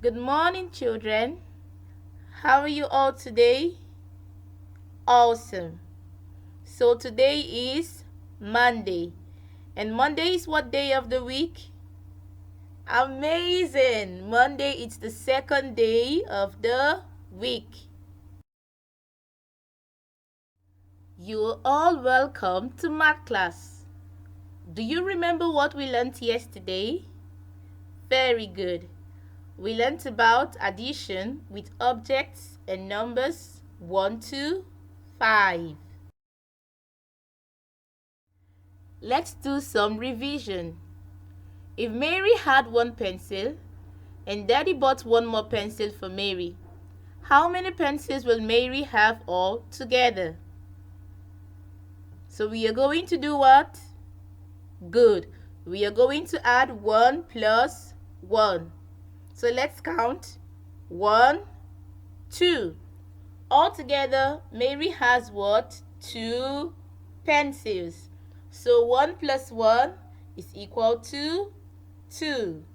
Good morning, children. How are you all today? Awesome. So today is Monday. And Monday is what day of the week? Amazing. Monday is the second day of the week. You are all welcome to math class. Do you remember what we learned yesterday? Very good. We learned about addition with objects and numbers 1 to 5. Let's do some revision. If Mary had one pencil and Daddy bought one more pencil for Mary, how many pencils will Mary have all together? So we are going to do what? Good. We are going to add 1 plus 1. So let's count. 1, 2. Altogether, Mary has what? 2 pencils. So 1 plus 1 is equal to 2.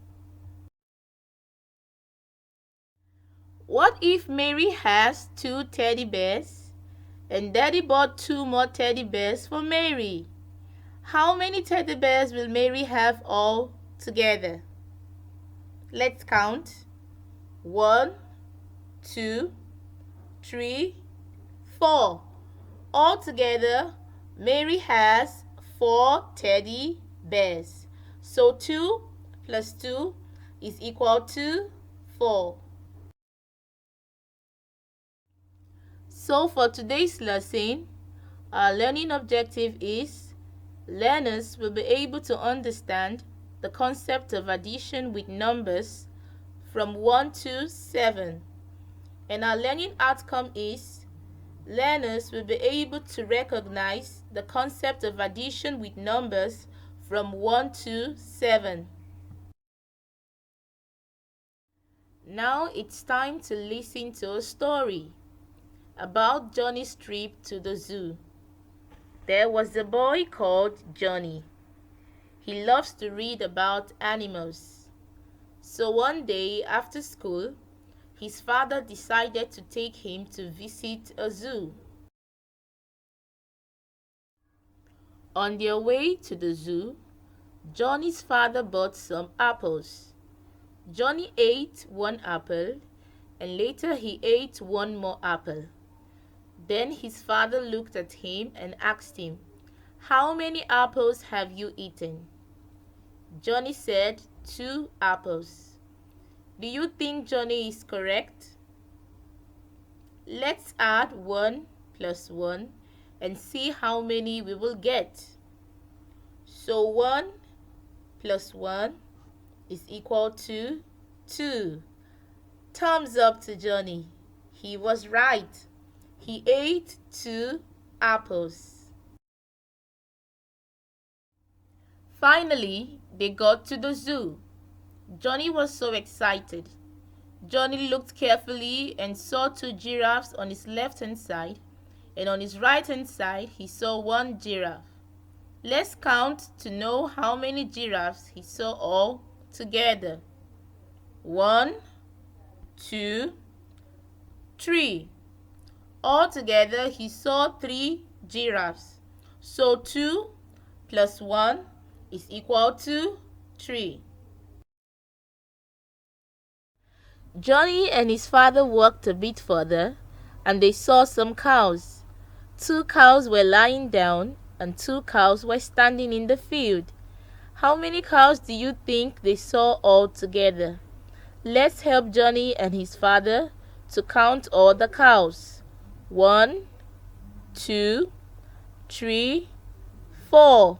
What if Mary has 2 teddy bears and Daddy bought 2 more teddy bears for Mary? How many teddy bears will Mary have all together? Let's count. 1, 2, 3, 4. Altogether, Mary has 4 teddy bears. So 2 plus 2 is equal to 4. So for today's lesson, our learning objective is learners will be able to understand the concept of addition with numbers from 1 to 7. And our learning outcome is learners will be able to recognize the concept of addition with numbers from 1 to 7. Now it's time to listen to a story about Johnny's trip to the zoo. There was a boy called Johnny. He loves to read about animals. So one day after school, his father decided to take him to visit a zoo. On their way to the zoo, Johnny's father bought some apples. Johnny ate one apple and later he ate one more apple. Then his father looked at him and asked him, "How many apples have you eaten?" Johnny said, "2 apples." Do you think Johnny is correct? Let's add 1 plus 1 and see how many we will get. So 1 plus 1 is equal to 2. Thumbs up to Johnny. He was right. He ate 2 apples. Finally, they got to the zoo. Johnny was so excited. Johnny looked carefully and saw 2 giraffes on his left-hand side, and on his right-hand side he saw 1 giraffe. Let's count to know how many giraffes he saw all together. 1, 2, 3. Altogether he saw 3 giraffes. So 2 plus 1 is equal to 3. Johnny and his father walked a bit further and they saw some cows. 2 cows were lying down and 2 cows were standing in the field. How many cows do you think they saw all together? Let's help Johnny and his father to count all the cows. 1, 2, 3, 4.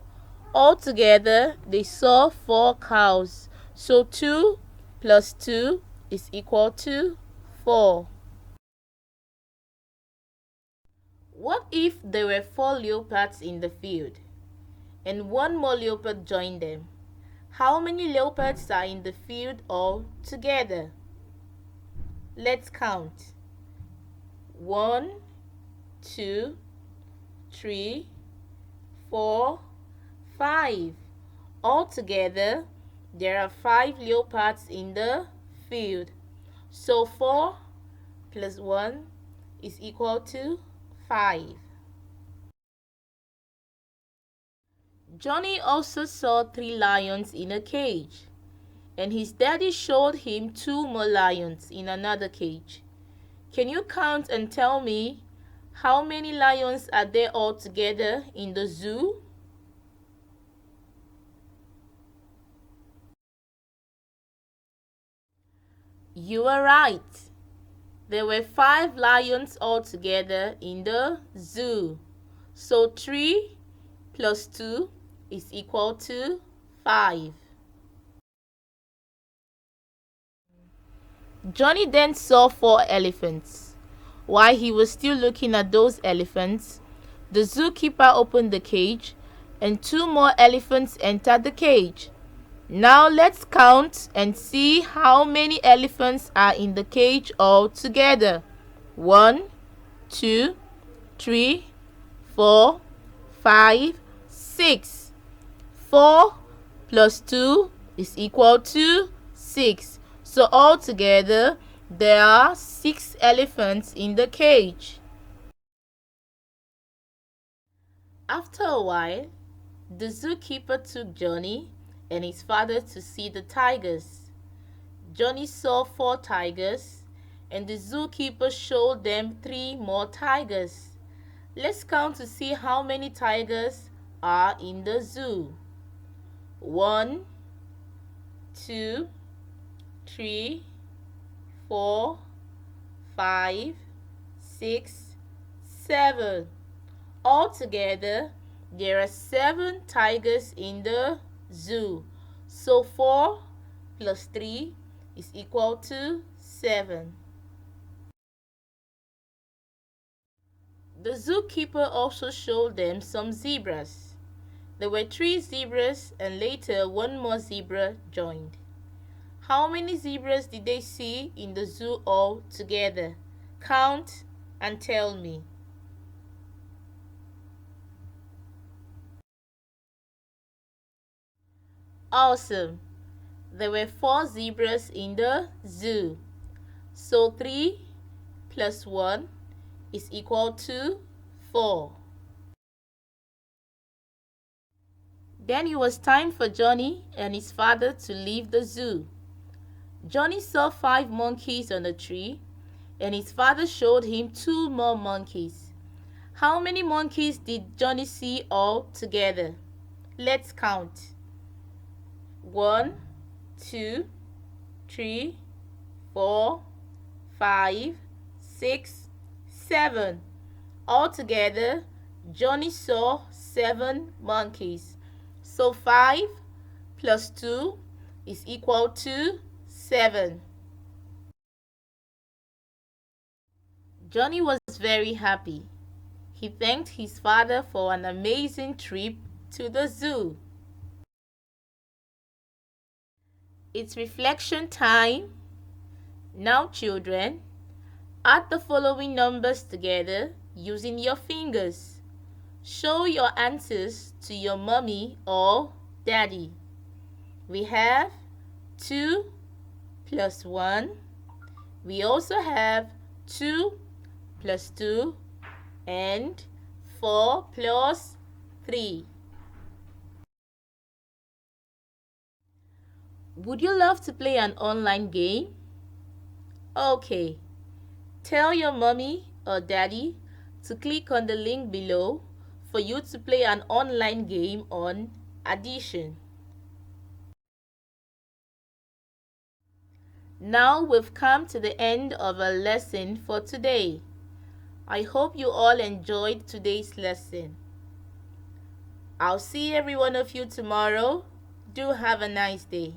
Altogether, they saw 4 cows. So 2 plus 2 is equal to 4. What if there were 4 leopards in the field and 1 more leopard joined them? How many leopards are in the field all together? Let's count. 1, 2, 3, 4, 5. Altogether, there are 5 leopards in the field. So 4 plus 1 is equal to 5. Johnny also saw 3 lions in a cage, and his daddy showed him 2 more lions in another cage. Can you count and tell me how many lions are there altogether in the zoo? You are right. There were 5 lions altogether in the zoo. So 3 plus 2 is equal to 5. Johnny then saw 4 elephants. While he was still looking at those elephants, the zookeeper opened the cage and 2 more elephants entered the cage. Now let's count and see how many elephants are in the cage altogether. 1, 2, 3, 4, 5, 6. 4 plus 2 is equal to 6. So altogether, there are 6 elephants in the cage. After a while, the zookeeper took Johnny and his father to see the tigers. Johnny saw 4 tigers, and the zookeeper showed them 3 more tigers. Let's count to see how many tigers are in the zoo. 1, 2, 3, 4, 5, 6, 7. Altogether, there are 7 tigers in the zoo. So 4 plus 3 is equal to 7. The zookeeper also showed them some zebras. There were 3 zebras, and later 1 more zebra joined. How many zebras did they see in the zoo all together? Count and tell me. Awesome. There were 4 zebras in the zoo. So 3 plus 1 is equal to 4. Then it was time for Johnny and his father to leave the zoo. Johnny saw 5 monkeys on a tree, and his father showed him 2 more monkeys. How many monkeys did Johnny see all together? Let's count. 1, 2, 3, 4, 5, 6, 7. Altogether, Johnny saw 7 monkeys. So 5 plus 2 is equal to 7. Johnny was very happy. He thanked his father for an amazing trip to the zoo. It's reflection time. Now, children, add the following numbers together using your fingers. Show your answers to your mommy or daddy. We have 2 plus 1. We also have 2 plus 2 and 4 plus 3. Would you love to play an online game? Okay, tell your mommy or daddy to click on the link below for you to play an online game on addition. Now we've come to the end of our lesson for today. I hope you all enjoyed today's lesson. I'll see every one of you tomorrow. Do have a nice day.